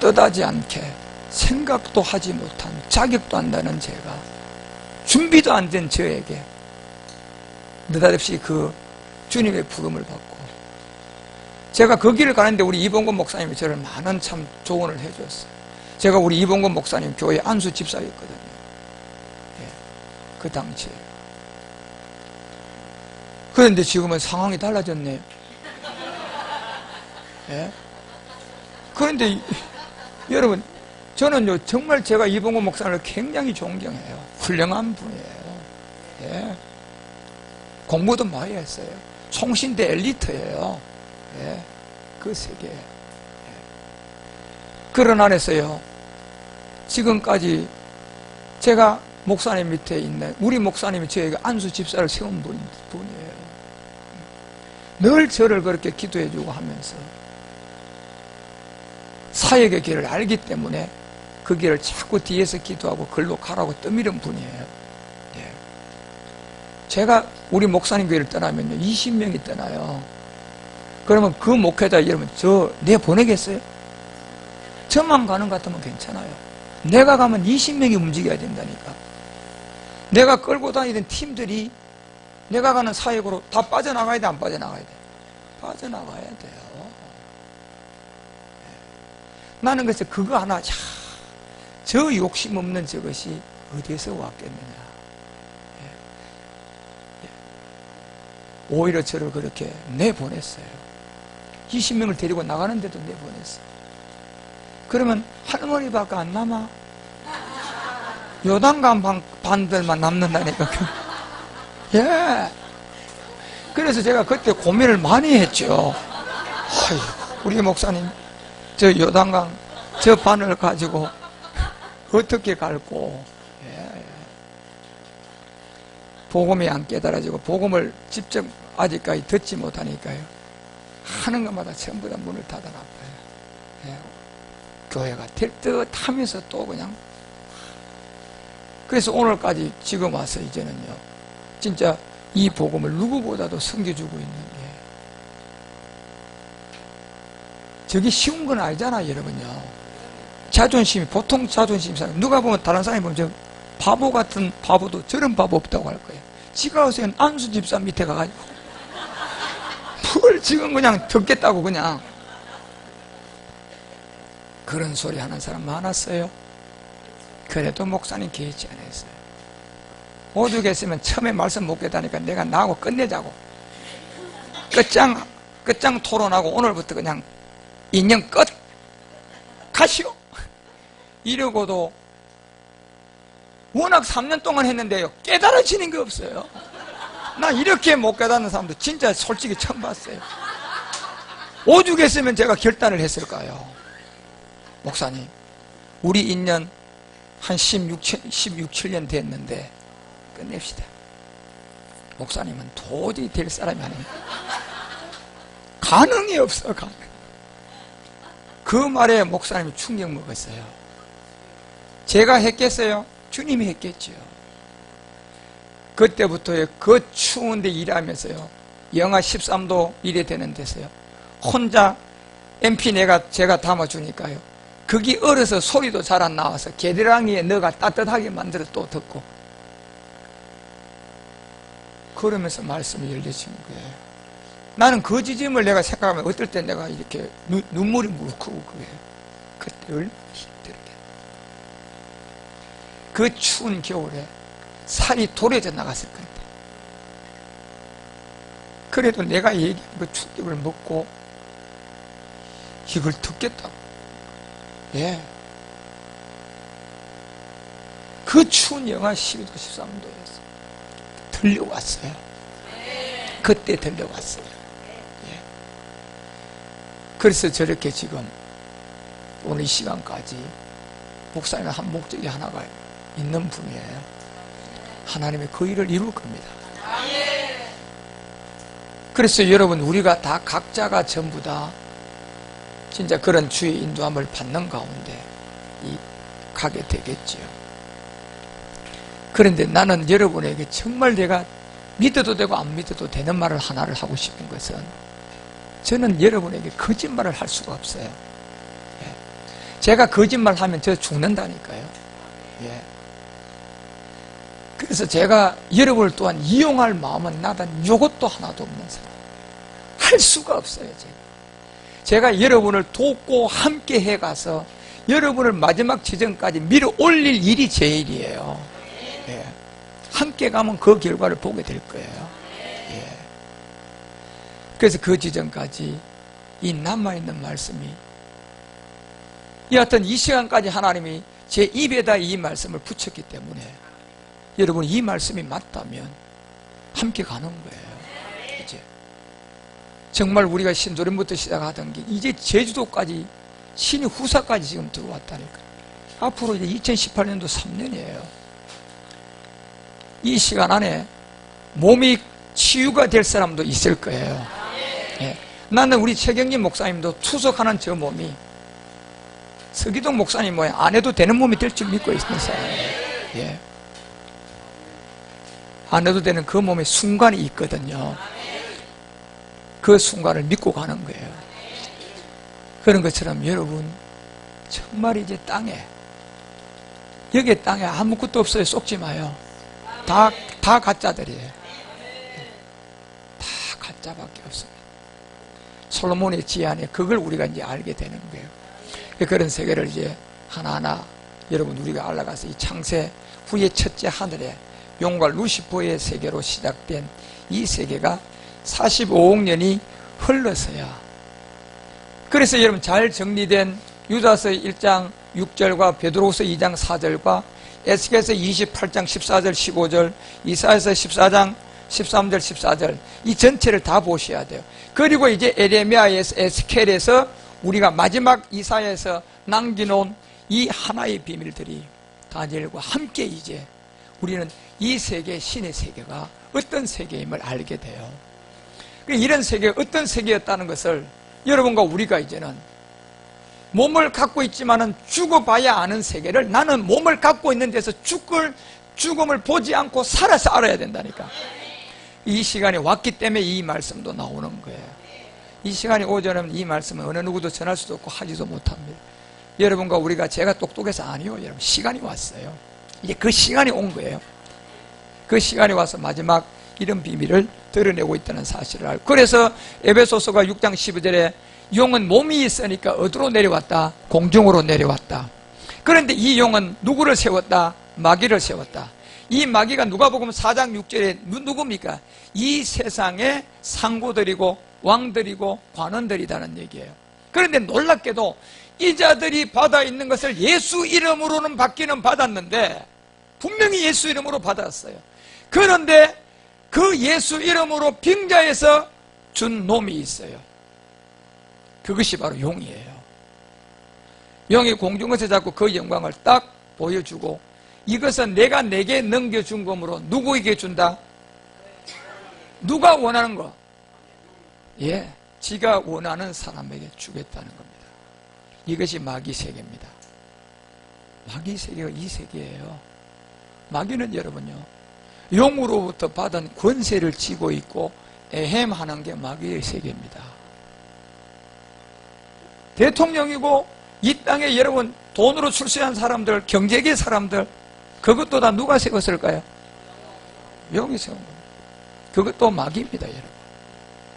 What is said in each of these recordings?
뜻하지 않게 생각도 하지 못한, 자격도 안 되는 제가, 준비도 안 된 저에게 느닷없이 그 주님의 부름을 받고, 제가 그 길을 가는데 우리 이봉건 목사님이 저를 많은 참 조언을 해줬어요. 제가 우리 이봉건 목사님 교회 안수 집사였거든요. 예, 그 당시에. 그런데 지금은 상황이 달라졌네요. 예? 그런데 여러분, 저는요 정말 제가 이봉건 목사님을 굉장히 존경해요. 훌륭한 분이에요. 예. 공부도 많이 했어요. 총신대 엘리트예요. 예. 그 세계에. 예. 그런 안에서요 지금까지 제가 목사님 밑에 있는 우리 목사님이 저에게 안수 집사를 세운 분이에요. 늘 저를 그렇게 기도해주고 하면서 사역의 길을 알기 때문에 그 길을 자꾸 뒤에서 기도하고 글로 가라고 떠미는 분이에요. 예. 제가 우리 목사님 교회를 떠나면요 20명이 떠나요. 그러면 그 목회자 여러분 저 내보내겠어요? 저만 가는 것 같으면 괜찮아요. 내가 가면 20명이 움직여야 된다니까. 내가 끌고 다니던 팀들이 내가 가는 사역으로 다 빠져나가야 돼, 안 빠져나가야 돼? 빠져나가야 돼요. 나는 그래서 그거 하나, 저 욕심 없는 저것이 어디에서 왔겠느냐. 오히려 저를 그렇게 내보냈어요. 20명을 데리고 나가는데도 내보냈어요. 그러면 할머니밖에 안 남아. 요단강 반들만 남는다니까. 예. 그래서 제가 그때 고민을 많이 했죠. 우리 목사님, 저 요단강, 저 반을 가지고 어떻게 갈고. 예. 복음이 안 깨달아지고, 복음을 직접 아직까지 듣지 못하니까요. 하는 것마다 전부 다 문을 닫아놨어요. 예. 교회가 될 듯 하면서 또 그냥. 그래서 오늘까지 지금 와서 이제는요, 진짜 이 복음을 누구보다도 섬겨주고 있는 게, 저게 쉬운 건 아니잖아, 여러분요. 자존심이, 보통 자존심 사람, 누가 보면 다른 사람이 보면 저 바보 같은 바보도 저런 바보 없다고 할 거예요. 지가 와서 안수 집사 밑에 가가지고, 뭘 지금 그냥 듣겠다고 그냥. 그런 소리 하는 사람 많았어요. 그래도 목사님 개의치 않았어요. 오죽했으면 처음에 말씀 못 깨다니까 내가 나하고 끝내자고. 끝장 토론하고 오늘부터 그냥 인연 끝! 가시오! 이러고도 워낙 3년 동안 했는데요. 깨달아지는 게 없어요. 나 이렇게 못 깨닫는 사람도 진짜 솔직히 처음 봤어요. 오죽했으면 제가 결단을 했을까요? 목사님, 우리 인연 한 16, 17년 됐는데 끝냅시다. 목사님은 도저히 될 사람이 아닙니다. 가능이 없어, 가능. 그 말에 목사님이 충격 먹었어요. 제가 했겠어요? 주님이 했겠죠. 그때부터요, 그 추운데 일하면서요, 영하 13도 일이 되는 데서요, 혼자 MP 제가 담아주니까요, 거기 얼어서 소리도 잘 안 나와서 게드랑이에 넣어가 따뜻하게 만들어 또 듣고, 그러면서 말씀이 열려지는 거예요. 나는 그 지점을 내가 생각하면 어떨 때 내가 이렇게 눈물이 물크고 그게 그때 얼마나 힘들게. 그 추운 겨울에 살이 도려져 나갔을 건데, 그래도 내가 얘기한 그 충격을 먹고 이걸 듣겠다고. 예. 그 추운 영하 12도, 13도에서 들려왔어요. 그때 들려왔어요. 예. 그래서 저렇게 지금 오늘 이 시간까지 목사님은 한 목적이 하나가 있는 분이에요. 하나님의 그 일을 이룰 겁니다. 그래서 여러분, 우리가 다 각자가 전부 다 진짜 그런 주의 인도함을 받는 가운데 가게 되겠지요. 그런데 나는 여러분에게 정말 내가 믿어도 되고 안 믿어도 되는 말을 하나를 하고 싶은 것은, 저는 여러분에게 거짓말을 할 수가 없어요. 제가 거짓말하면 저 죽는다니까요. 예. 그래서 제가 여러분을 또한 이용할 마음은 나단 요것도 하나도 없는 사람. 할 수가 없어요. 제가 여러분을 돕고 함께 해가서 여러분을 마지막 지점까지 밀어 올릴 일이 제 일이에요. 예. 함께 가면 그 결과를 보게 될 거예요. 예. 그래서 그 지점까지 이 남아있는 말씀이 여하튼 이 시간까지 하나님이 제 입에다 이 말씀을 붙였기 때문에 여러분 이 말씀이 맞다면 함께 가는 거예요. 이제 정말 우리가 신도림부터 시작하던 게 이제 제주도까지 신의 후사까지 지금 들어왔다니까. 앞으로 이제 2018년도 3년이에요. 이 시간 안에 몸이 치유가 될 사람도 있을 거예요. 예. 나는 우리 최경진 목사님도 투석하는 저 몸이 서기동 목사님 뭐야 안 해도 되는 몸이 될 줄 믿고 있는 사람이에요. 예. 안 해도 되는 그 몸에 순간이 있거든요. 그 순간을 믿고 가는 거예요. 그런 것처럼 여러분 정말 이제 땅에 여기 땅에 아무것도 없어요. 속지 마요. 다 가짜들이에요. 다 가짜밖에 없습니다. 솔로몬의 지혜안에 그걸 우리가 이제 알게 되는 거예요. 그런 세계를 이제 하나하나 여러분 우리가 알아가서 이 창세 후의 첫째 하늘에 용과 루시퍼의 세계로 시작된 이 세계가 45억 년이 흘러서야 그래서 여러분 잘 정리된 유다서 1장 6절과 베드로후서 2장 4절과 에스겔서 28장 14절 15절 이사야서 14장 13절 14절 이 전체를 다 보셔야 돼요. 그리고 이제 에레미야에서 에스겔에서 우리가 마지막 이사야에서 남겨놓은 이 하나의 비밀들이 다니엘과 함께 이제 우리는 이 세계 신의 세계가 어떤 세계임을 알게 돼요. 이런 세계가 어떤 세계였다는 것을 여러분과 우리가 이제는 몸을 갖고 있지만은 죽어봐야 아는 세계를 나는 몸을 갖고 있는 데서 죽음을 보지 않고 살아서 알아야 된다니까. 이 시간이 왔기 때문에 이 말씀도 나오는 거예요. 이 시간이 오전에는 이 말씀은 어느 누구도 전할 수도 없고 하지도 못합니다. 여러분과 우리가 제가 똑똑해서 아니요. 여러분 시간이 왔어요. 이제 그 시간이 온 거예요. 그 시간이 와서 마지막 이런 비밀을 드러내고 있다는 사실을 알고 그래서 에베소서가 6장 12절에 용은 몸이 있으니까 어디로 내려왔다? 공중으로 내려왔다. 그런데 이 용은 누구를 세웠다? 마귀를 세웠다. 이 마귀가 누가복음 4장 6절에 누굽니까? 이 세상의 상고들이고 왕들이고 관원들이라는 얘기예요. 그런데 놀랍게도 이 자들이 받아 있는 것을 예수 이름으로는 받기는 받았는데 분명히 예수 이름으로 받았어요. 그런데 그 예수 이름으로 빙자해서 준 놈이 있어요. 그것이 바로 용이에요. 용이 공중에서 잡고 그 영광을 딱 보여주고 이것은 내가 내게 넘겨준 것으로 누구에게 준다? 누가 원하는 거? 예, 지가 원하는 사람에게 주겠다는 겁니다. 이것이 마귀 세계입니다. 마귀 세계가 이 세계예요. 마귀는 여러분요 용으로부터 받은 권세를 쥐고 있고 애햄하는 게 마귀의 세계입니다. 대통령이고 이 땅에 여러분 돈으로 출세한 사람들 경제계 사람들 그것도 다 누가 세웠을까요? 용이 세운 겁니다. 그것도 마귀입니다. 여러분.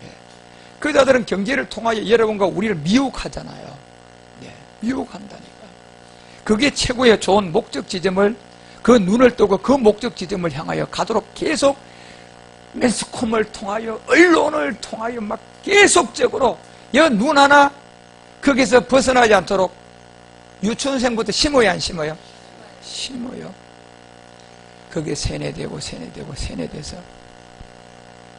예. 그 자들은 경제를 통하여 여러분과 우리를 미혹하잖아요. 예. 미혹한다니까. 그게 최고의 좋은 목적 지점을 그 눈을 뜨고 그 목적 지점을 향하여 가도록 계속 매스컴을 통하여 언론을 통하여 막 계속적으로 이 눈 하나 거기서 벗어나지 않도록 유치원생부터 심어야 안 심어요? 심어요. 그게 세뇌되고 세뇌되고 세뇌돼서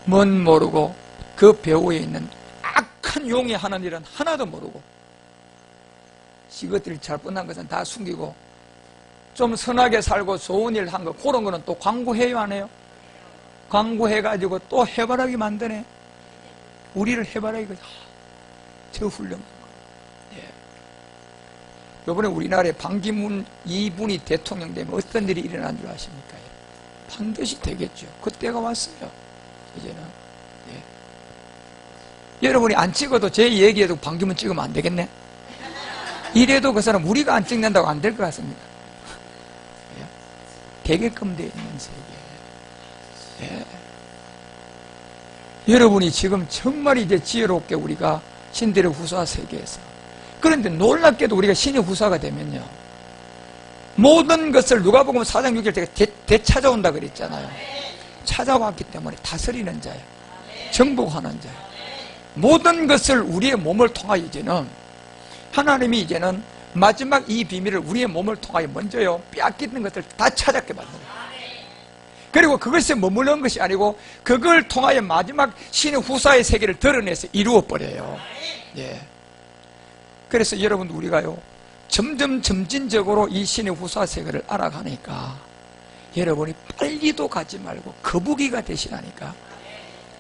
뭔 모르고 그 배후에 있는 악한 용이 하는 일은 하나도 모르고 이것들이 잘못한 것은 다 숨기고 좀 선하게 살고 좋은 일 한 거 그런 거는 또 광고해요 안 해요? 광고해가지고 또 해바라기 만드네. 우리를 해바라기 저 훌륭한 거. 예. 이번에 우리나라에 반기문 이분이 대통령 되면 어떤 일이 일어난 줄 아십니까? 반드시 되겠죠. 그때가 왔어요. 이제는. 예. 여러분이 안 찍어도 제 얘기에도 반기문 찍으면 안 되겠네? 이래도 그 사람 우리가 안 찍는다고 안 될 것 같습니다. 예. 되게끔 되어 있는 세계. 예. 여러분이 지금 정말 이제 지혜롭게 우리가 신들의 후사 세계에서, 그런데 놀랍게도 우리가 신의 후사가 되면요, 모든 것을 누가복음 4장 6절 제가 되찾아온다 그랬잖아요. 찾아왔기 때문에 다스리는 자예요. 정복하는 자예요. 모든 것을 우리의 몸을 통하여 이제는 하나님이 이제는 마지막 이 비밀을 우리의 몸을 통하여 먼저요 빼앗기는 것을 다 찾았게 만듭니다. 그리고 그것에 머무르는 것이 아니고 그걸 통하여 마지막 신의 후사의 세계를 드러내서 이루어버려요. 예. 그래서 여러분 우리가요 점점 점진적으로 이 신의 후사 세계를 알아가니까 여러분이 빨리도 가지 말고 거북이가 되시라니까.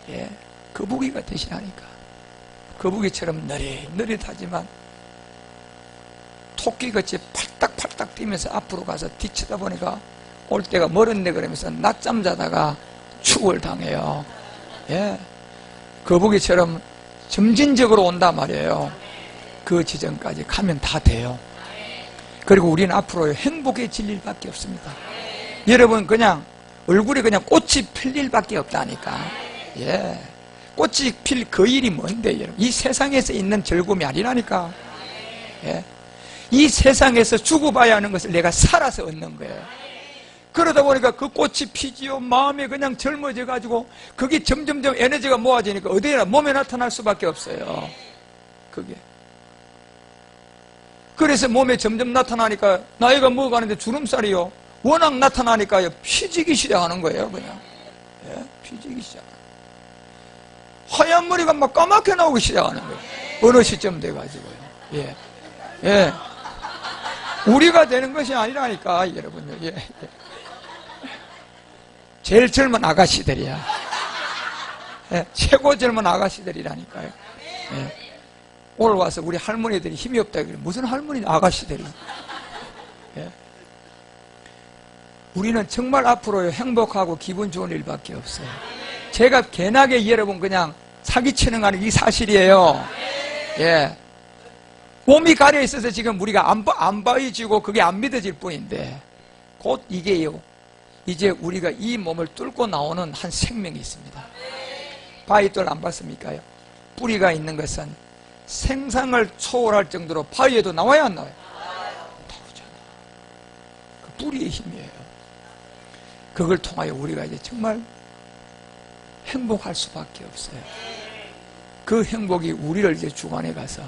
예. 거북이가 되시라니까. 거북이처럼 느릿느릿하지만 토끼같이 팔딱팔딱 뛰면서 앞으로 가서 뒤쳐다보니까 올 때가 멀었네 그러면서 낮잠 자다가 추월 당해요. 예. 거북이처럼 점진적으로 온단 말이에요. 그 지점까지 가면 다 돼요. 그리고 우리는 앞으로 행복해질 일밖에 없습니다. 여러분 그냥 얼굴에 그냥 꽃이 필 일밖에 없다니까. 예. 꽃이 필 그 일이 뭔데 여러분. 이 세상에서 있는 즐거움이 아니라니까. 예. 이 세상에서 주고봐야 하는 것을 내가 살아서 얻는 거예요. 그러다 보니까 그 꽃이 피지요. 마음이 그냥 젊어져 가지고 그게 점점점 에너지가 모아지니까 어디에나 몸에 나타날 수밖에 없어요. 그게. 그래서 몸에 점점 나타나니까 나이가 먹어가는데 주름살이요 워낙 나타나니까요 피지기 시작하는 거예요. 그냥. 예? 피지기 시작. 하얀 머리가 막 까맣게 나오기 시작하는 거예요. 어느 시점 돼가지고요. 예. 예. 우리가 되는 것이 아니라니까, 여러분요. 예. 제일 젊은 아가씨들이야. 예. 최고 젊은 아가씨들이라니까요. 예. 오늘 와서 우리 할머니들이 힘이 없다 그래. 무슨 할머니 아가씨들이. 예. 우리는 정말 앞으로 행복하고 기분 좋은 일밖에 없어요. 제가 괜하게 여러분 그냥 사기치는 거 아니고 이 사실이에요. 예. 몸이 가려 있어서 지금 우리가 안 보여지고 그게 안 믿어질 뿐인데 곧 이게요. 이제 우리가 이 몸을 뚫고 나오는 한 생명이 있습니다. 바위돌 안 봤습니까요? 뿌리가 있는 것은 생상을 초월할 정도로 바위에도 나와야 안 나와요? 나오잖아. 그 뿌리의 힘이에요. 그걸 통하여 우리가 이제 정말 행복할 수밖에 없어요. 그 행복이 우리를 이제 주관해 가서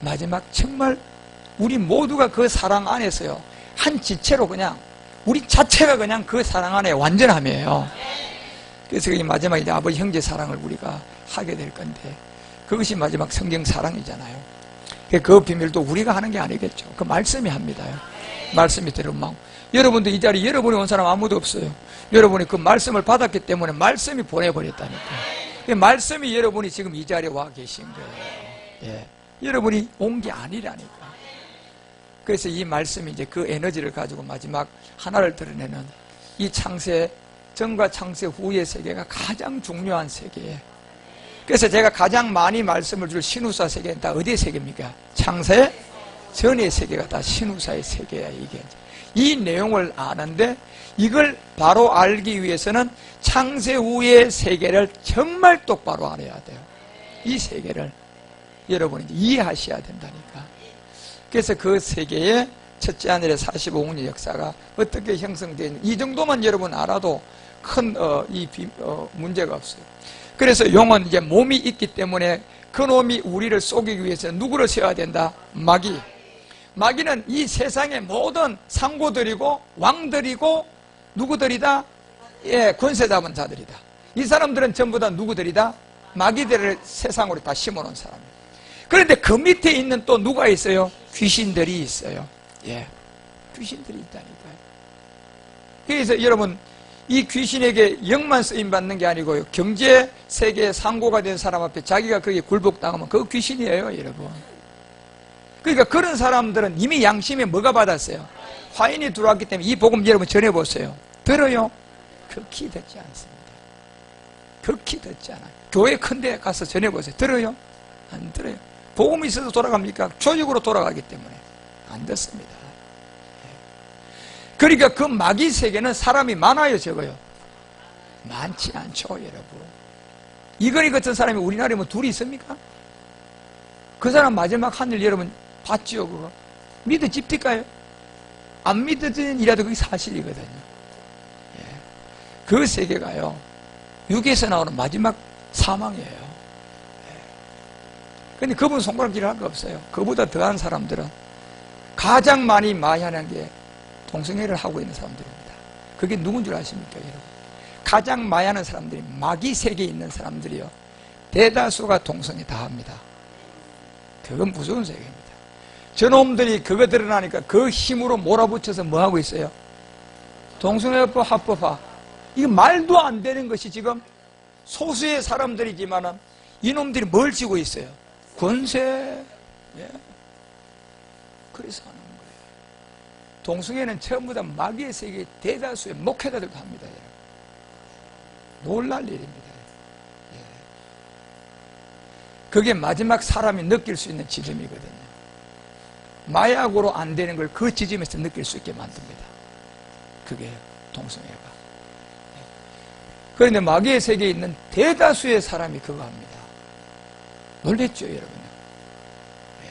마지막 정말 우리 모두가 그 사랑 안에서요 한 지체로 그냥 우리 자체가 그냥 그 사랑 안에 완전함이에요. 그래서 이 마지막 이제 아버지 형제 사랑을 우리가 하게 될 건데 그것이 마지막 성경 사랑이잖아요. 그 비밀도 우리가 하는 게 아니겠죠. 그 말씀이 합니다. 말씀이 들으면 여러분도 이 자리에 여러분이 온 사람 아무도 없어요. 여러분이 그 말씀을 받았기 때문에 말씀이 보내버렸다니까. 그 말씀이 여러분이 지금 이 자리에 와 계신 거예요. 예. 여러분이 온 게 아니라니까. 그래서 이 말씀이 이제 그 에너지를 가지고 마지막 하나를 드러내는 이 창세 전과 창세 후의 세계가 가장 중요한 세계예요. 그래서 제가 가장 많이 말씀을 줄 신우사 세계는 다 어디의 세계입니까? 창세 전의 세계가 다 신우사의 세계야. 이게 이 내용을 아는데 이걸 바로 알기 위해서는 창세 후의 세계를 정말 똑바로 알아야 돼요. 이 세계를 여러분이 이해하셔야 된다니까. 그래서 그 세계의 첫째 하늘의 45억년 역사가 어떻게 형성되어 이 정도만 여러분 알아도 큰 문제가 없어요. 그래서 용은 이제 몸이 있기 때문에 그 놈이 우리를 속이기 위해서 누구를 세워야 된다? 마귀. 마귀는 이 세상의 모든 상고들이고 왕들이고 누구들이다? 예, 권세 잡은 자들이다. 이 사람들은 전부 다 누구들이다? 마귀들을 세상으로 다 심어놓은 사람이에요. 그런데 그 밑에 있는 또 누가 있어요? 귀신들이 있어요. 예, 귀신들이 있다니까요. 그래서 여러분 이 귀신에게 영만 쓰임받는 게 아니고요 경제 세계의 상고가 된 사람 앞에 자기가 거기에 굴복당하면 그거 귀신이에요 여러분. 그러니까 그런 사람들은 이미 양심에 뭐가 받았어요? 화인이 들어왔기 때문에 이 복음 여러분 전해보세요. 들어요? 극히 듣지 않습니다. 극히 듣지 않아요. 교회 큰 데 가서 전해보세요. 들어요? 안 들어요. 복음이 있어서 돌아갑니까? 조직으로 돌아가기 때문에 안 됐습니다. 그러니까 그 마귀 세계는 사람이 많아요, 적어요? 많지 않죠, 여러분. 이건희 같은 사람이 우리나라에 뭐 둘이 있습니까? 그 사람 마지막 하늘 여러분 봤지요, 그거? 믿어집니까요? 안 믿어지는이라도 그게 사실이거든요. 예. 그 세계가요, 육에서 나오는 마지막 사망이에요. 근데 그분 손가락질 할 거 없어요. 그보다 더한 사람들은 가장 많이 마이하는 게 동성애를 하고 있는 사람들입니다. 그게 누군 줄 아십니까, 여러분? 가장 마이하는 사람들이 마귀 세계에 있는 사람들이요, 대다수가 동성애 다 합니다. 그건 무서운 세계입니다. 저놈들이 그거 드러나니까 그 힘으로 몰아붙여서 뭐 하고 있어요? 동성애법 합법화. 이거 말도 안 되는 것이 지금 소수의 사람들이지만은 이놈들이 뭘 쥐고 있어요? 권세. 예. 그래서 하는 거예요. 동성애는 전부 다 마귀의 세계 대다수의 목회자들도 합니다. 놀랄 일입니다. 예. 그게 마지막 사람이 느낄 수 있는 지점이거든요. 마약으로 안 되는 걸 그 지점에서 느낄 수 있게 만듭니다. 그게 동성애가. 그런데 마귀의 세계에 있는 대다수의 사람이 그거 합니다. 놀랬죠, 여러분? 예.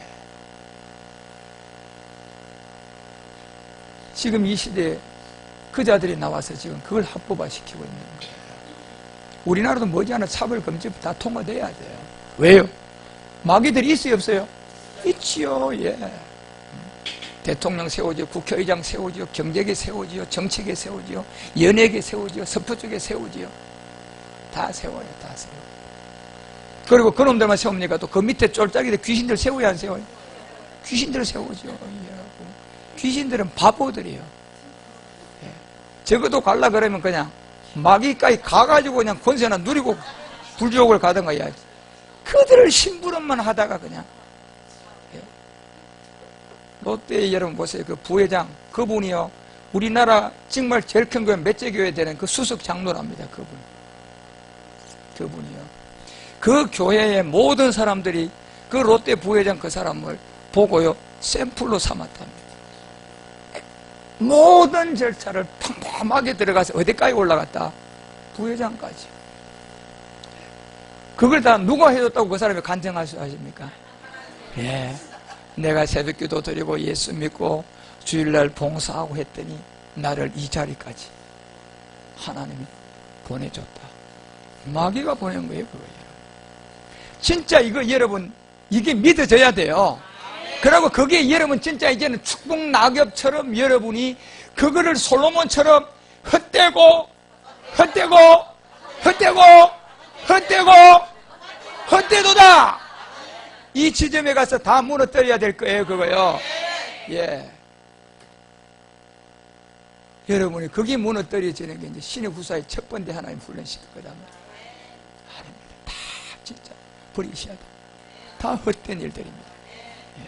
지금 이 시대에 그 자들이 나와서 지금 그걸 합법화시키고 있는 거예요. 우리나라도 머지않아 차별금지법 다 통과돼야 돼요. 왜요? 마귀들이 있어요, 없어요? 있지요, 예. 대통령 세우지요, 국회의장 세우지요, 경제계 세우지요, 정책에 세우지요, 연예계 세우지요, 서프 쪽에 세우지요. 다 세워요, 다 세워요. 그리고 그놈들만 세웁니까? 또 그 밑에 쫄짝이들 귀신들 세워야 안 세워요? 귀신들 세우죠. 귀신들은 바보들이에요. 예. 적어도 갈라 그러면 그냥 마귀까지 가가지고 그냥 권세나 누리고 불지옥을 가든가 해야지. 그들을 심부름만 하다가 그냥. 예. 롯데 여러분 보세요. 그 부회장, 그분이요, 우리나라 정말 제일 큰 교회 몇째 교회 되는 그 수석 장로랍니다. 그분이요. 그 교회의 모든 사람들이 그 롯데 부회장 그 사람을 보고요, 샘플로 삼았답니다. 모든 절차를 팡팡하게 들어가서 어디까지 올라갔다? 부회장까지. 그걸 다 누가 해줬다고 그 사람이 간증할 수 하십니까? 예. 내가 새벽기도 드리고 예수 믿고 주일날 봉사하고 했더니 나를 이 자리까지 하나님이 보내줬다. 마귀가 보낸 거예요, 그거예요. 진짜 이거 여러분, 이게 믿어져야 돼요. 그리고 그게 여러분 진짜 이제는 축복 낙엽처럼 여러분이 그거를 솔로몬처럼 헛되고 헛되도다. 이 지점에 가서 다 무너뜨려야 될 거예요, 그거요. 예. 여러분이 그게 무너뜨려지는 게 이제 신의 후사의 첫 번째 하나님 훈련시킬 거다. 아닙니다. 다 진짜 버리셔야 돼. 다 헛된 일들입니다. 예.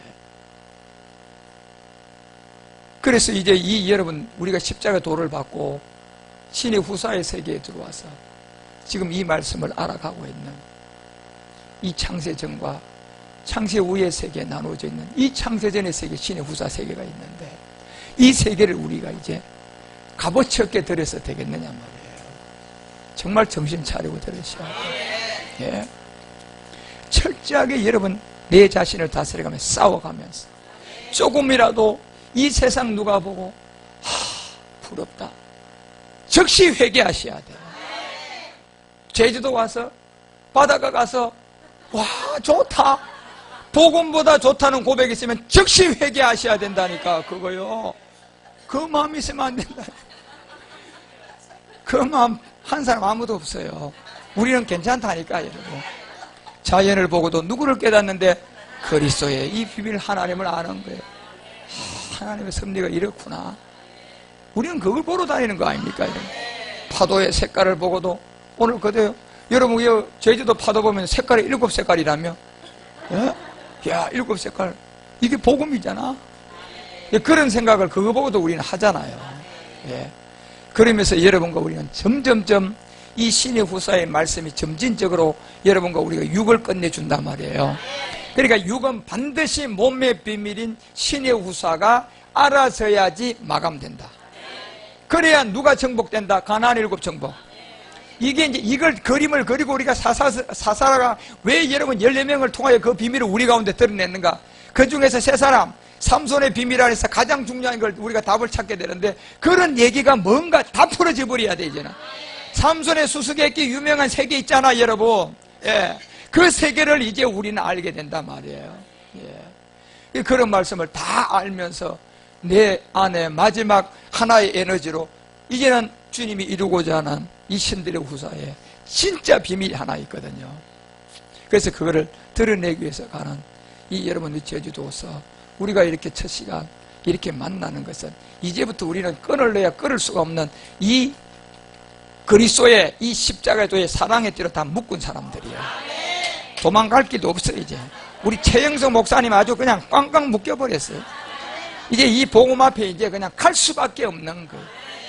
그래서 이제 여러분, 우리가 십자가 도를 받고 신의 후사의 세계에 들어와서 지금 이 말씀을 알아가고 있는 이 창세전과 창세 후의 세계에 나누어져 있는 이 창세전의 세계, 신의 후사 세계가 있는데 이 세계를 우리가 이제 값어치 없게 들여서 되겠느냐 말이에요. 정말 정신 차리고 들으셔야 돼요. 예. 철저하게 여러분 내 자신을 다스려가면서 싸워가면서 조금이라도 이 세상 누가 보고 부럽다, 즉시 회개하셔야 돼요. 제주도 와서 바다가 가서 와 좋다, 복음보다 좋다는 고백이 있으면 즉시 회개하셔야 된다니까. 그거요, 그 마음이 있으면 안 된다. 그 마음 한 사람 아무도 없어요. 우리는 괜찮다니까. 여러분, 자연을 보고도 누구를 깨닫는데 그리스도의 이 비밀 하나님을 아는 거예요. 하나님의 섭리가 이렇구나. 우리는 그걸 보러 다니는 거 아닙니까? 여러분? 파도의 색깔을 보고도 오늘 그대요. 여러분 제주도 파도 보면 색깔이 7색깔이라며? 예? 야, 7색깔, 이게 복음이잖아. 예, 그런 생각을 그거 보고도 우리는 하잖아요. 예. 그러면서 여러분과 우리는 점점점 이 신의 후사의 말씀이 점진적으로 여러분과 우리가 육을 끝내준단 말이에요. 그러니까 육은 반드시 몸의 비밀인 신의 후사가 알아서야지 마감된다. 그래야 누가 정복된다? 가나안 7 정복. 이게 이제 이걸 그림을 그리고 우리가 사사가 왜 여러분 14명을 통하여 그 비밀을 우리 가운데 드러냈는가? 그 중에서 3사람, 삼손의 비밀 안에서 가장 중요한 걸 우리가 답을 찾게 되는데, 그런 얘기가 뭔가 다 풀어져 버려야 돼, 이제는. 삼손의 수수께끼 유명한 세계 있잖아, 여러분. 예. 그 세계를 이제 우리는 알게 된단 말이에요. 예. 그런 말씀을 다 알면서 내 안에 마지막 하나의 에너지로 이제는 주님이 이루고자 하는 이 신들의 후사에 진짜 비밀이 하나 있거든요. 그래서 그거를 드러내기 위해서 가는 이 여러분의 제주도서, 우리가 이렇게 첫 시간 이렇게 만나는 것은 이제부터 우리는 끊을래야 끊을 수가 없는 이 그리스도의 이 십자가의 사랑의 띠로 다 묶은 사람들이에요. 도망갈 길도 없어요. 이제 우리 최영석 목사님 아주 그냥 꽝꽝 묶여버렸어요. 이제 이 복음 앞에 이제 그냥 갈 수밖에 없는 거.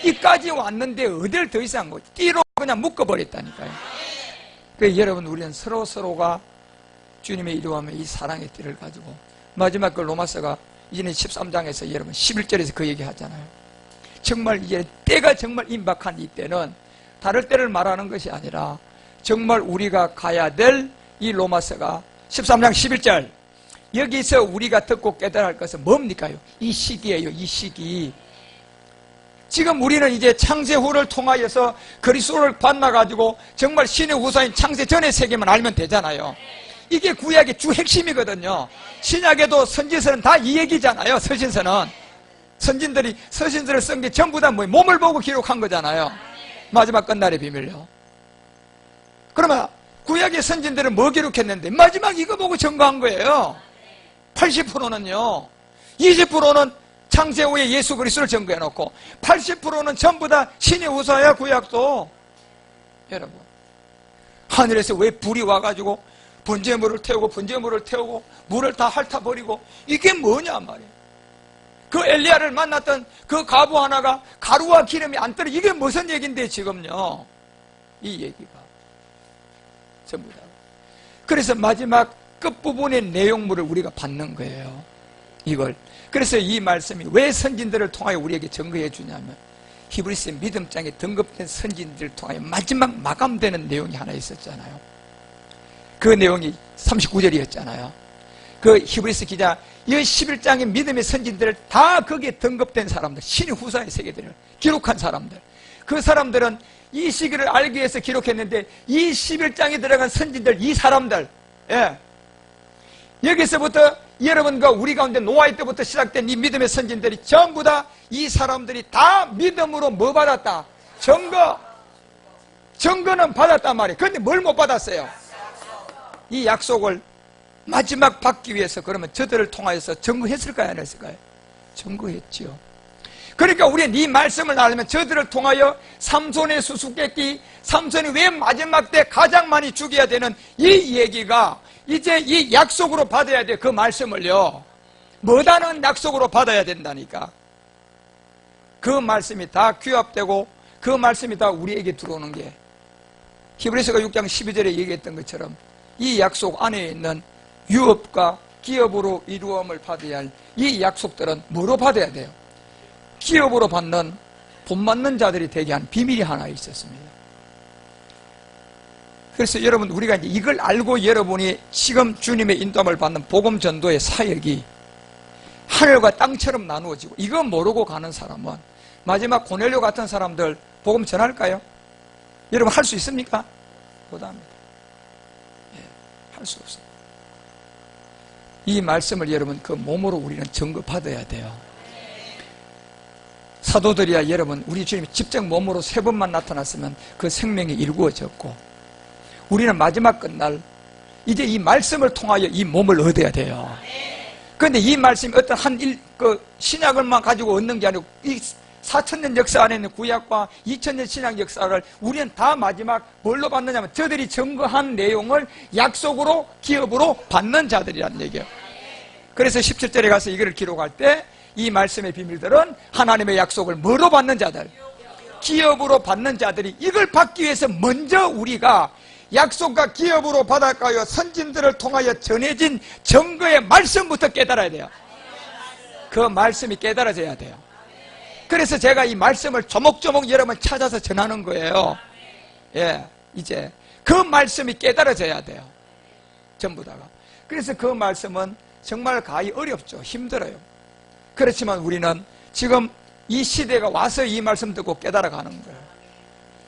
이까지 왔는데 어딜 더 이상 띠로 그냥 묶어버렸다니까요. 그래서 여러분, 우리는 서로가 주님의 이루어하면 이 사랑의 띠를 가지고, 마지막 그 로마서가 이제는 13장에서 여러분 11절에서 그 얘기 하잖아요. 정말 이제 때가 정말 임박한 이 때는 다를 때를 말하는 것이 아니라 정말 우리가 가야 될 이 로마서가 13장 11절, 여기서 우리가 듣고 깨달아야 할 것은 뭡니까요? 이 시기예요. 이 시기. 지금 우리는 이제 창세후를 통하여서 그리스도를 만나가지고 정말 신의 후사인 창세 전의 세계만 알면 되잖아요. 이게 구약의 주 핵심이거든요. 신약에도 선지서는 다 이 얘기잖아요. 서신서는 선진들이 서신서를 쓴 게 전부 다 뭐 몸을 보고 기록한 거잖아요. 마지막 끝날의 비밀요. 그러면 구약의 선진들은 뭐 기록했는데 마지막 이거 보고 증거한 거예요. 80%는요. 20%는 창세 후에 예수 그리스도를 증거해 놓고 80%는 전부 다 신의 후사야. 구약도. 여러분, 하늘에서 왜 불이 와가지고 번제물을 태우고 물을 다 핥아버리고, 이게 뭐냐 말이에요. 그 엘리야를 만났던 그 과부 하나가 가루와 기름이 안 떨어. 이게 무슨 얘기인데 지금요. 이 얘기가 전부 다. 그래서 마지막 끝부분의 내용물을 우리가 받는 거예요. 이걸. 그래서 이 말씀이 왜 선진들을 통하여 우리에게 증거해 주냐면, 히브리서 믿음장에 등급된 선진들을 통하여 마지막 마감되는 내용이 하나 있었잖아요. 그 내용이 39절이었잖아요. 그 히브리서 기자, 이 11장의 믿음의 선진들을 다 거기에 등급된 사람들, 신의 후사의 세계들을 기록한 사람들, 그 사람들은 이 시기를 알기 위해서 기록했는데, 이 11장에 들어간 선진들, 이 사람들, 예. 여기서부터 여러분과 우리 가운데 노아의 때부터 시작된 이 믿음의 선진들이 전부 다 이 사람들이 다 믿음으로 뭐 받았다? 증거는 받았단 말이에요. 그런데 뭘 못 받았어요? 이 약속을 마지막 받기 위해서 그러면 저들을 통하여서 증거했을까요? 안 했을까요? 증거했지요. 그러니까 우리는 이 말씀을 알면 저들을 통하여 삼손의 수수께끼, 삼손이 왜 마지막 때 가장 많이 죽여야 되는 이 얘기가 이제 이 약속으로 받아야 돼. 그 말씀을요. 뭐다는 약속으로 받아야 된다니까. 그 말씀이 다 규합되고 그 말씀이 다 우리에게 들어오는 게, 히브리서가 6장 12절에 얘기했던 것처럼 이 약속 안에 있는 유업과 기업으로 이루음을 받아야 할 이 약속들은 뭐로 받아야 돼요? 기업으로 받는, 본받는 자들이 되게 한 비밀이 하나 있었습니다. 그래서 여러분, 우리가 이제 이걸 알고 여러분이 지금 주님의 인도함을 받는 복음 전도의 사역이 하늘과 땅처럼 나누어지고, 이거 모르고 가는 사람은 마지막 고넬료 같은 사람들 복음 전할까요? 여러분, 할 수 있습니까? 못합니다. 할 수 없어요. 이 말씀을 여러분 그 몸으로 우리는 증거받아야 돼요. 사도들이야 여러분, 우리 주님이 직접 몸으로 3번만 나타났으면 그 생명이 이루어졌고, 우리는 마지막 끝날 이제 이 말씀을 통하여 이 몸을 얻어야 돼요. 그런데 이 말씀이 어떤 그 신약을만 가지고 얻는 게 아니고, 이 4000년 역사 안에 있는 구약과 2000년 신약 역사를 우리는 다 마지막 뭘로 받느냐면 저들이 증거한 내용을 약속으로, 기업으로 받는 자들이라는 얘기예요. 그래서 17절에 가서 이거를 기록할 때 이 말씀의 비밀들은 하나님의 약속을 뭐로 받는 자들? 기업으로 받는 자들이 이걸 받기 위해서 먼저 우리가 약속과 기업으로 바닷가요 선진들을 통하여 전해진 증거의 말씀부터 깨달아야 돼요. 그 말씀이 깨달아져야 돼요. 그래서 제가 이 말씀을 조목조목 여러분 찾아서 전하는 거예요. 예, 이제 그 말씀이 깨달아져야 돼요. 전부 다가. 그래서 그 말씀은 정말 가히 어렵죠. 힘들어요. 그렇지만 우리는 지금 이 시대가 와서 이 말씀 듣고 깨달아가는 거예요.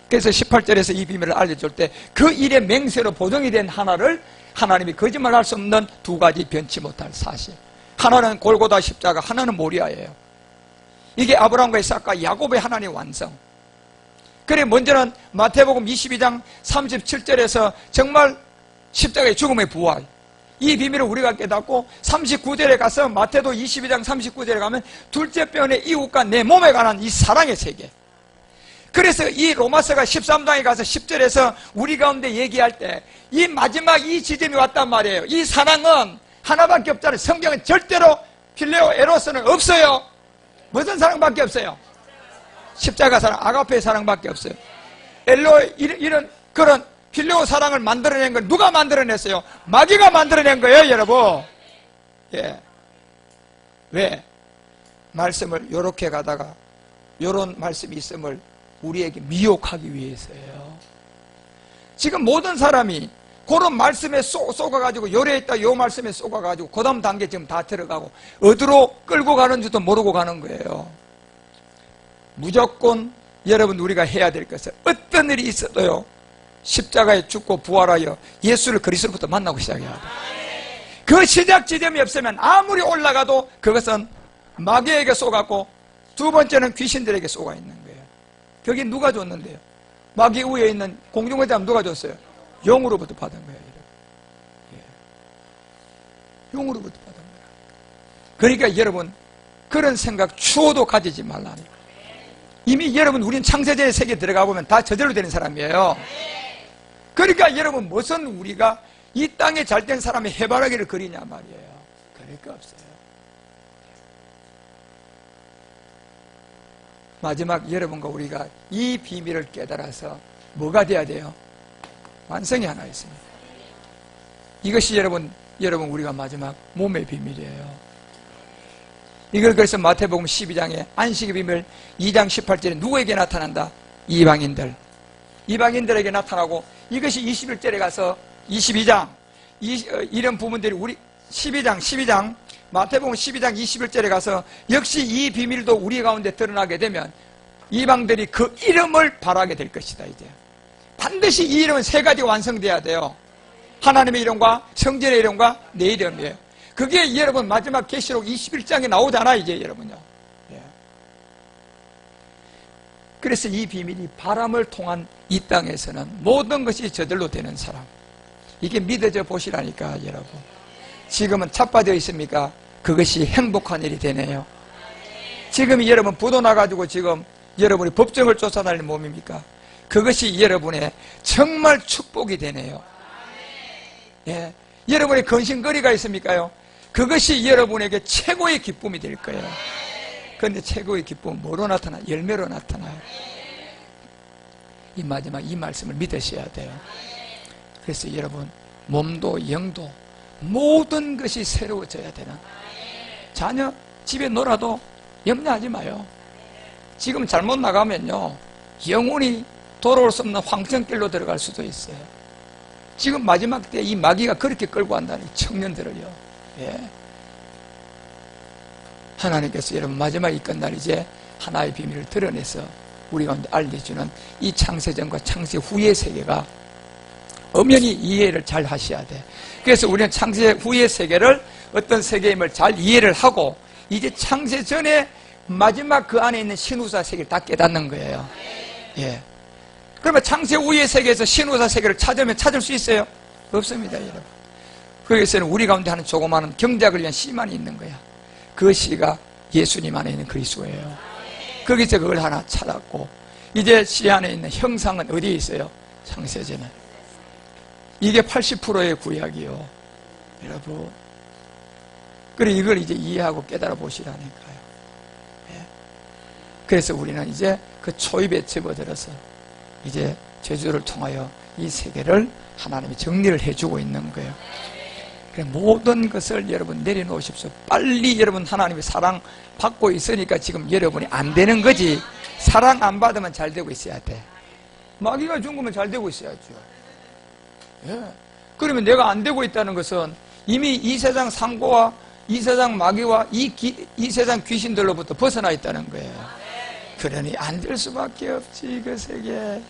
그래서 18절에서 이 비밀을 알려줄 때 그 일의 맹세로 보정이 된 하나를 하나님이 거짓말할 수 없는 두 가지 변치 못할 사실. 하나는 골고다 십자가, 하나는 모리아예요. 이게 아브라함과 이삭과 야곱의 하나님의 완성. 그래 먼저는 마태복음 22장 37절에서 정말 십자가의 죽음의 부활, 이 비밀을 우리가 깨닫고 39절에 가서 마태도 22장 39절에 가면 둘째 편의 이웃과 내 몸에 관한 이 사랑의 세계. 그래서 이 로마서가 13장에 가서 10절에서 우리 가운데 얘기할 때 이 마지막 이 지점이 왔단 말이에요. 이 사랑은 하나밖에 없잖아요. 성경은 절대로 필레오 에로스는 없어요. 무슨 사랑밖에 없어요? 십자가 사랑, 아가페의 사랑밖에 없어요. 엘로 이런 그런 필레오 사랑을 만들어낸 걸 누가 만들어냈어요? 마귀가 만들어낸 거예요, 여러분. 예. 왜? 말씀을 요렇게 가다가 요런 말씀이 있음을 우리에게 미혹하기 위해서예요. 지금 모든 사람이 그런 말씀에 쏘가가지고 요래 있다 요 말씀에 쏘가가지고 그 다음 단계 지금 다 들어가고 어디로 끌고 가는지도 모르고 가는 거예요. 무조건 여러분 우리가 해야 될 것은 어떤 일이 있어도요 십자가에 죽고 부활하여 예수를 그리스도부터 만나고 시작해야 돼요. 그 시작 지점이 없으면 아무리 올라가도 그것은 마귀에게 쏘갔고 두 번째는 귀신들에게 쏘가 있는 거예요. 거기 누가 줬는데요? 마귀 위에 있는 공중의 담 누가 줬어요? 영으로부터 받은 거예요. 영으로부터 받은 거예요. 그러니까 여러분 그런 생각 추호도 가지지 말라니까. 이미 여러분 우리는 창세전의 세계에 들어가 보면 다 저절로 되는 사람이에요. 그러니까 여러분 무슨 우리가 이 땅에 잘된 사람의 해바라기를 그리냐 말이에요. 그럴 거 없어요. 마지막 여러분과 우리가 이 비밀을 깨달아서 뭐가 돼야 돼요? 완성이 하나 있습니다. 이것이 여러분 우리가 마지막 몸의 비밀이에요. 이걸 그래서 마태복음 12장에 안식의 비밀 2장 18절에 누구에게 나타난다? 이방인들에게 나타나고 이것이 21절에 가서 22장 이런 부분들이 우리 12장 마태복음 12장 21절에 가서 역시 이 비밀도 우리 가운데 드러나게 되면 이방들이 그 이름을 바라게 될 것이다. 이제 반드시 이 이름은 세 가지가 완성돼야 돼요. 하나님의 이름과 성전의 이름과 내 이름이에요. 그게 여러분 마지막 계시록 21장에 나오잖아 이제 여러분요. 예. 그래서 이 비밀이 바람을 통한 이 땅에서는 모든 것이 저절로 되는 사람, 이게 믿어져 보시라니까. 여러분 지금은 자빠져 있습니까? 그것이 행복한 일이 되네요. 지금 여러분 부도 나가지고 지금 여러분이 법정을 쫓아다니는 몸입니까? 그것이 여러분의 정말 축복이 되네요. 예. 여러분의 근심거리가 있습니까요? 그것이 여러분에게 최고의 기쁨이 될 거예요. 그런데 최고의 기쁨은 뭐로 나타나? 열매로 나타나요. 이 마지막 이 말씀을 믿으셔야 돼요. 그래서 여러분 몸도 영도 모든 것이 새로워져야 되는, 자녀 집에 놀아도 염려하지 마요. 지금 잘못 나가면요 영원히 돌아올 수 없는 황천길로 들어갈 수도 있어요. 지금 마지막 때 이 마귀가 그렇게 끌고 간다니 청년들을요. 예. 하나님께서 여러분 마지막 이 끝날 이제 하나의 비밀을 드러내서 우리 가운데 알려주는 이 창세전과 창세 후의 세계가 엄연히 이해를 잘 하셔야 돼. 그래서 우리는 창세 후의 세계를 어떤 세계임을 잘 이해를 하고 이제 창세 전에 마지막 그 안에 있는 신우사 세계를 다 깨닫는 거예요. 예. 그러면 창세 후의 세계에서 신우사 세계를 찾으면 찾을 수 있어요? 없습니다, 여러분. 거기서는 우리 가운데 하는 조그마한 경작을 위한 씨만이 있는 거야. 그 씨가 예수님 안에 있는 그리스도예요. 거기서 그걸 하나 찾았고 이제 씨 안에 있는 형상은 어디에 있어요? 창세전에. 이게 80%의 구약이요, 여러분. 그래 이걸 이제 이해하고 깨달아 보시라니까요. 예. 그래서 우리는 이제 그 초입에 접어들어서 이제 제주도를 통하여 이 세계를 하나님이 정리를 해주고 있는 거예요. 그래, 모든 것을 여러분 내려놓으십시오. 빨리 여러분 하나님의 사랑 받고 있으니까 지금 여러분이 안 되는 거지. 사랑 안 받으면 잘 되고 있어야 돼. 마귀가 준 거면 잘 되고 있어야죠. 예. 그러면 내가 안 되고 있다는 것은 이미 이 세상 상고와 이 세상 마귀와 이 세상 귀신들로부터 벗어나 있다는 거예요. 그러니 안 될 수밖에 없지. 그 세계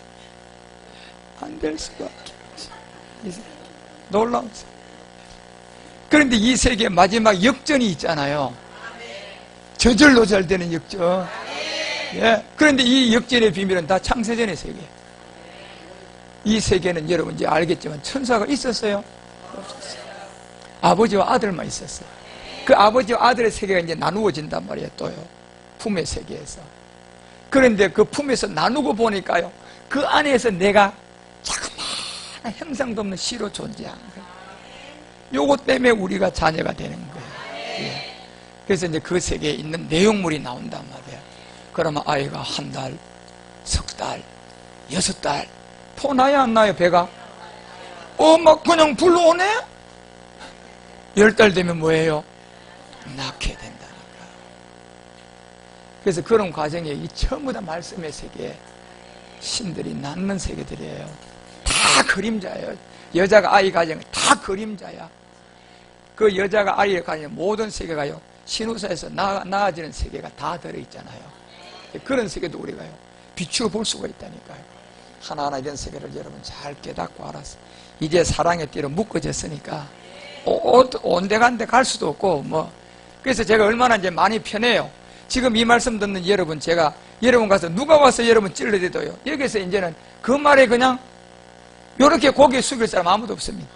안 될 수밖에 없지. 놀라운 세계. 그런데 이 세계의 마지막 역전이 있잖아요. 저절로 잘 되는 역전. 예. 그런데 이 역전의 비밀은 다 창세전의 세계. 이 세계는 여러분 이제 알겠지만 천사가 있었어요? 없었어요. 아버지와 아들만 있었어요. 그 아버지와 아들의 세계가 이제 나누어진단 말이에요. 또요. 품의 세계에서. 그런데 그 품에서 나누고 보니까요, 그 안에서 내가 자그마한 형상도 없는 씨로 존재한 거예요. 요것 때문에 우리가 자녀가 되는 거예요. 예. 그래서 이제 그 세계에 있는 내용물이 나온단 말이에요. 그러면 아이가 한 달, 석 달, 6달, 토 나야 안 나요, 배가? 막 그냥 불러오네? 10달 되면 뭐예요? 낳게 된다니까. 그래서 그런 과정에 이 전부 다 말씀의 세계, 신들이 낳는 세계들이에요. 다 그림자예요. 여자가 아이 가정 다 그림자야. 그 여자가 아이를 가진 모든 세계가요, 신우사에서 나아지는 세계가 다 들어있잖아요. 그런 세계도 우리가요, 비추어 볼 수가 있다니까요. 하나하나 이런 세계를 여러분 잘 깨닫고 알아서 이제 사랑의 띠로 묶어졌으니까 온데간데 갈 수도 없고 뭐. 그래서 제가 얼마나 이제 많이 편해요. 지금 이 말씀 듣는 여러분, 제가 여러분 가서 누가 와서 여러분 찔러대도요, 여기서 이제는 그 말에 그냥 요렇게 고개 숙일 사람 아무도 없습니다.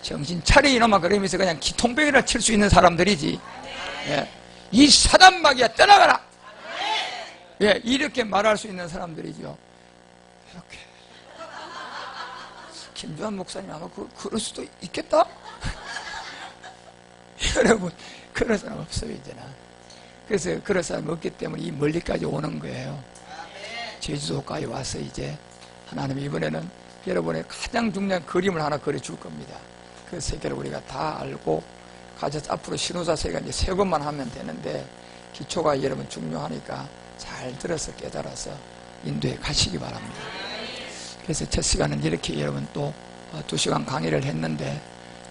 정신 차려 이놈아 그러면서 그냥 기통병이라 칠 수 있는 사람들이지. 예. 이 사단 마귀야 떠나가라. 예, 이렇게 말할 수 있는 사람들이죠. 이렇게. 김주환 목사님 아마 그럴 수도 있겠다? 여러분, 그런 사람 없어요, 이제는. 그래서 그런 사람이 없기 때문에 이 멀리까지 오는 거예요. 제주도까지 와서 이제 하나님이 이번에는 여러분의 가장 중요한 그림을 하나 그려줄 겁니다. 그 세계를 우리가 다 알고 가져서 앞으로 신호사 세계가 이제 세 것만 하면 되는데, 기초가 여러분 중요하니까 잘 들어서 깨달아서 인도에 가시기 바랍니다. 그래서 첫 시간은 이렇게 여러분 또 2시간 강의를 했는데,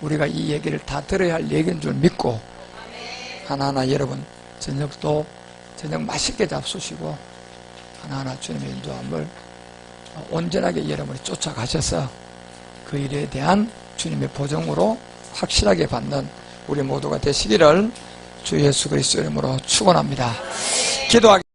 우리가 이 얘기를 다 들어야 할 얘기인 줄 믿고 하나하나 여러분 저녁도 저녁 맛있게 잡수시고 하나하나 주님의 인도함을 온전하게 여러분이 쫓아가셔서 그 일에 대한 주님의 보정으로 확실하게 받는 우리 모두가 되시기를 주 예수 그리스도 이름으로 축원합니다. 기도하겠습니다.